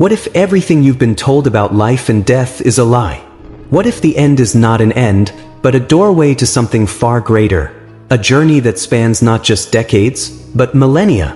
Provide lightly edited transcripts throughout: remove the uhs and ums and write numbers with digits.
What if everything you've been told about life and death is a lie? What if the end is not an end, but a doorway to something far greater? A journey that spans not just decades, but millennia?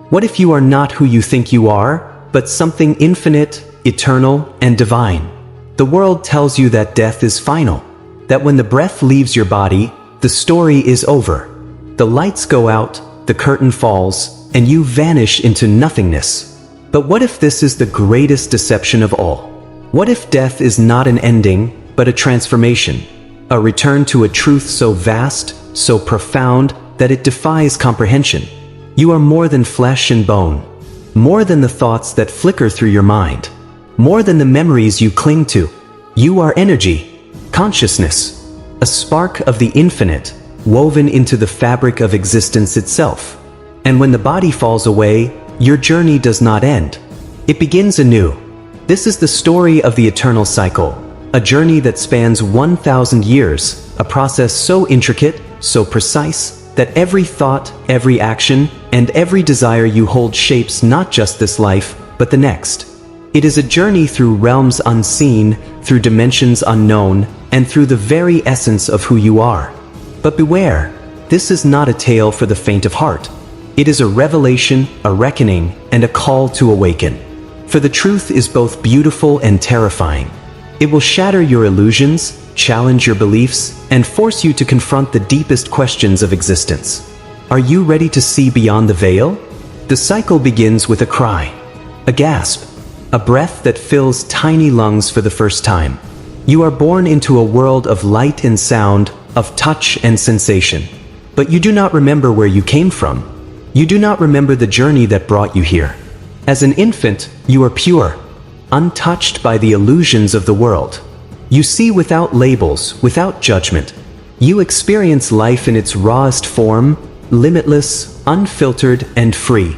What if you are not who you think you are, but something infinite, eternal, and divine? The world tells you that death is final, that when the breath leaves your body, the story is over. The lights go out, the curtain falls, and you vanish into nothingness. But what if this is the greatest deception of all? What if death is not an ending, but a transformation? A return to a truth so vast, so profound, that it defies comprehension. You are more than flesh and bone, more than the thoughts that flicker through your mind, more than the memories you cling to. You are energy, consciousness, a spark of the infinite, woven into the fabric of existence itself. And when the body falls away, your journey does not end. It begins anew. This is the story of the eternal cycle, a journey that spans 1,000 years, a process so intricate, so precise, that every thought, every action, and every desire you hold shapes not just this life, but the next. It is a journey through realms unseen, through dimensions unknown, and through the very essence of who you are. But beware, this is not a tale for the faint of heart. It is a revelation, a reckoning, and a call to awaken. For the truth is both beautiful and terrifying. It will shatter your illusions, challenge your beliefs, and force you to confront the deepest questions of existence. Are you ready to see beyond the veil? The cycle begins with a cry, a gasp, a breath that fills tiny lungs for the first time. You are born into a world of light and sound, of touch and sensation. But you do not remember where you came from. You do not remember the journey that brought you here. As an infant, you are pure, untouched by the illusions of the world. You see without labels, without judgment. You experience life in its rawest form, limitless, unfiltered, and free.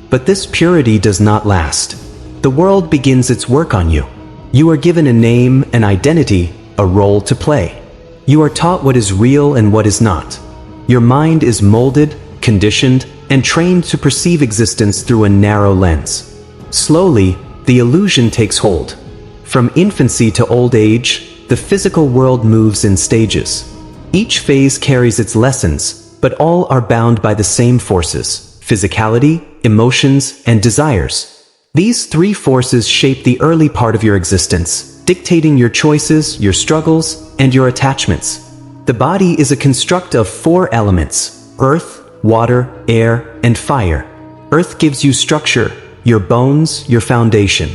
But this purity does not last. The world begins its work on you. You are given a name, an identity, a role to play. You are taught what is real and what is not. Your mind is molded, conditioned, and trained to perceive existence through a narrow lens. Slowly, the illusion takes hold. From infancy to old age, the physical world moves in stages. Each phase carries its lessons, but all are bound by the same forces: physicality, emotions, and desires. These three forces shape the early part of your existence, dictating your choices, your struggles, and your attachments. The body is a construct of four elements: earth, water, air, and fire. Earth gives you structure, your bones, your foundation.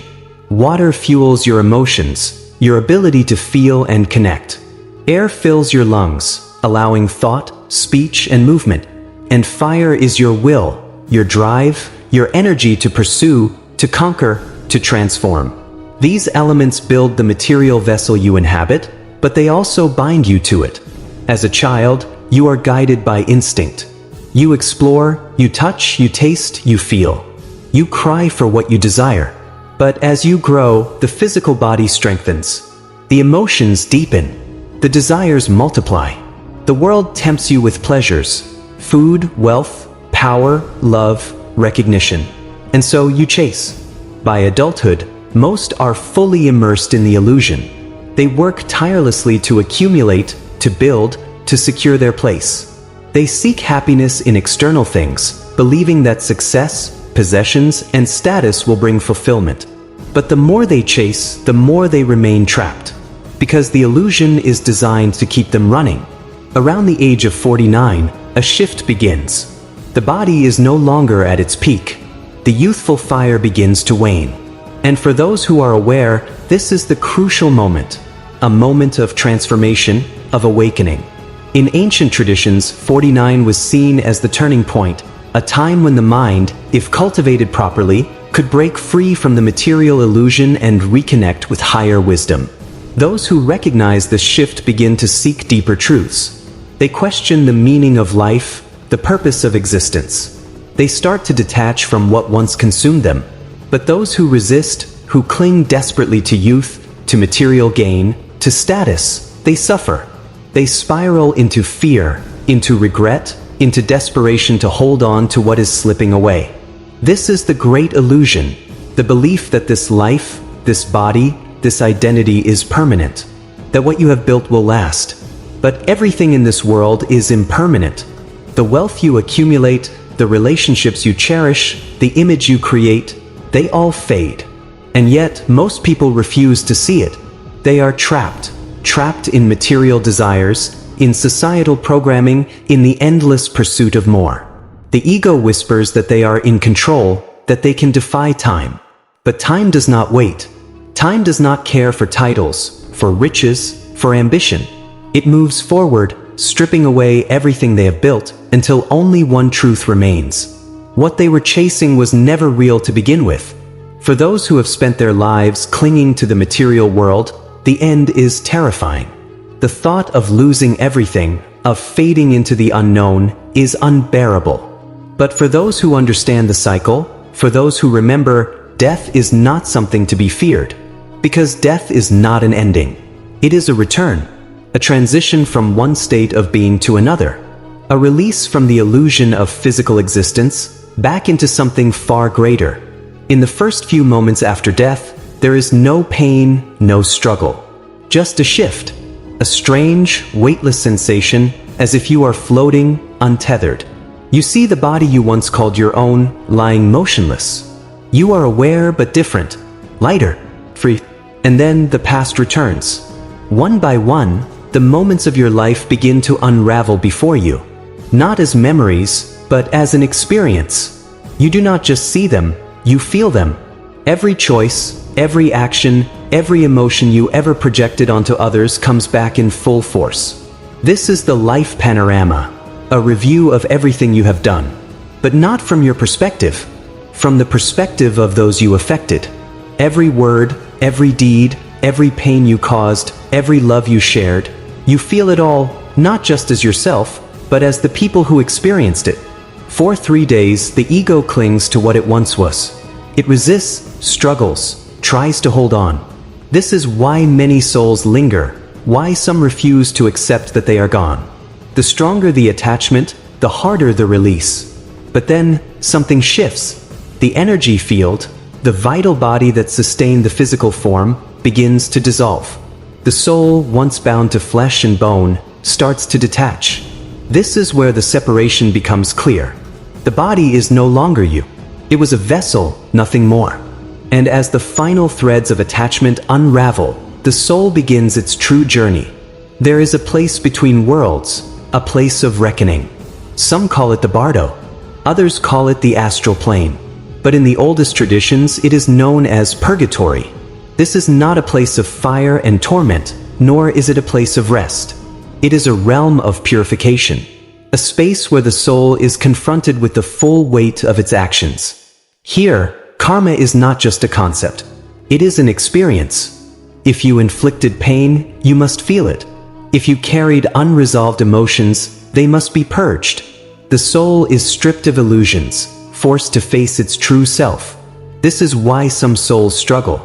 Water fuels your emotions, your ability to feel and connect. Air fills your lungs, allowing thought, speech, and movement. And fire is your will, your drive, your energy to pursue, to conquer, to transform. These elements build the material vessel you inhabit, but they also bind you to it. As a child, you are guided by instinct. You explore, you touch, you taste, you feel. You cry for what you desire. But as you grow, the physical body strengthens. The emotions deepen. The desires multiply. The world tempts you with pleasures: food, wealth, power, love, recognition. And so you chase. By adulthood, most are fully immersed in the illusion. They work tirelessly to accumulate, to build, to secure their place. They seek happiness in external things, believing that success, possessions, and status will bring fulfillment. But the more they chase, the more they remain trapped. Because the illusion is designed to keep them running. Around the age of 49, a shift begins. The body is no longer at its peak. The youthful fire begins to wane. And for those who are aware, this is the crucial moment. A moment of transformation, of awakening. In ancient traditions, 49 was seen as the turning point, a time when the mind, if cultivated properly, could break free from the material illusion and reconnect with higher wisdom. Those who recognize this shift begin to seek deeper truths. They question the meaning of life, the purpose of existence. They start to detach from what once consumed them. But those who resist, who cling desperately to youth, to material gain, to status, they suffer. They spiral into fear, into regret, into desperation to hold on to what is slipping away. This is the great illusion. The belief that this life, this body, this identity is permanent, that what you have built will last. But everything in this world is impermanent. The wealth you accumulate, the relationships you cherish, the image you create, they all fade. And yet, most people refuse to see it. They are trapped in material desires, in societal programming, in the endless pursuit of more. The ego whispers that they are in control, that they can defy time. But time does not wait. Time does not care for titles, for riches, for ambition. It moves forward, stripping away everything they have built, until only one truth remains. What they were chasing was never real to begin with. For those who have spent their lives clinging to the material world, the end is terrifying. The thought of losing everything, of fading into the unknown, is unbearable. But for those who understand the cycle, for those who remember, death is not something to be feared. Because death is not an ending. It is a return, a transition from one state of being to another, a release from the illusion of physical existence, back into something far greater. In the first few moments after death, there is no pain, no struggle. Just a shift, a strange, weightless sensation, as if you are floating, untethered. You see the body you once called your own, lying motionless. You are aware but different, lighter, free. And then the past returns. One by one, the moments of your life begin to unravel before you. Not as memories, but as an experience. You do not just see them, you feel them. Every choice, every action, every emotion you ever projected onto others comes back in full force. This is the life panorama, a review of everything you have done. But not from your perspective. From the perspective of those you affected. Every word, every deed, every pain you caused, every love you shared, you feel it all, not just as yourself, but as the people who experienced it. For 3 days, the ego clings to what it once was. It resists, struggles, tries to hold on. This is why many souls linger, why some refuse to accept that they are gone. The stronger the attachment, the harder the release. But then, something shifts. The energy field, the vital body that sustained the physical form, begins to dissolve. The soul, once bound to flesh and bone, starts to detach. This is where the separation becomes clear. The body is no longer you. It was a vessel, nothing more. And as the final threads of attachment unravel, the soul begins its true journey. There is a place between worlds, a place of reckoning. Some call it the bardo. Others call it the astral plane. But in the oldest traditions, it is known as purgatory. This is not a place of fire and torment, nor is it a place of rest. It is a realm of purification, a space where the soul is confronted with the full weight of its actions. Here, karma is not just a concept. It is an experience. If you inflicted pain, you must feel it. If you carried unresolved emotions, they must be purged. The soul is stripped of illusions, forced to face its true self. This is why some souls struggle.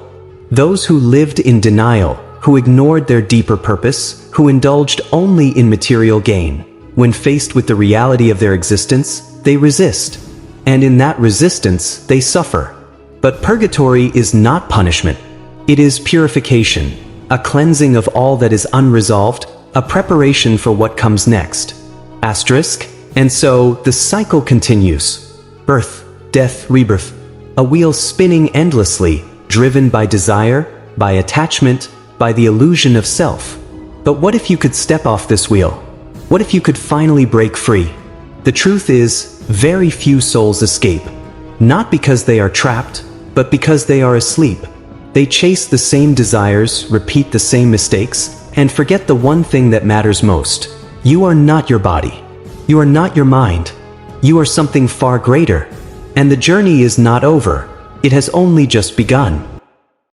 Those who lived in denial, who ignored their deeper purpose, who indulged only in material gain. When faced with the reality of their existence, they resist. And in that resistance, they suffer. But purgatory is not punishment. It is purification, a cleansing of all that is unresolved, a preparation for what comes next. Asterisk. And so, the cycle continues. Birth, death, rebirth. A wheel spinning endlessly, driven by desire, by attachment, by the illusion of self. But what if you could step off this wheel? What if you could finally break free? The truth is, very few souls escape. Not because they are trapped, but because they are asleep. They chase the same desires, repeat the same mistakes, and forget the one thing that matters most. You are not your body. You are not your mind. You are something far greater. And the journey is not over. It has only just begun.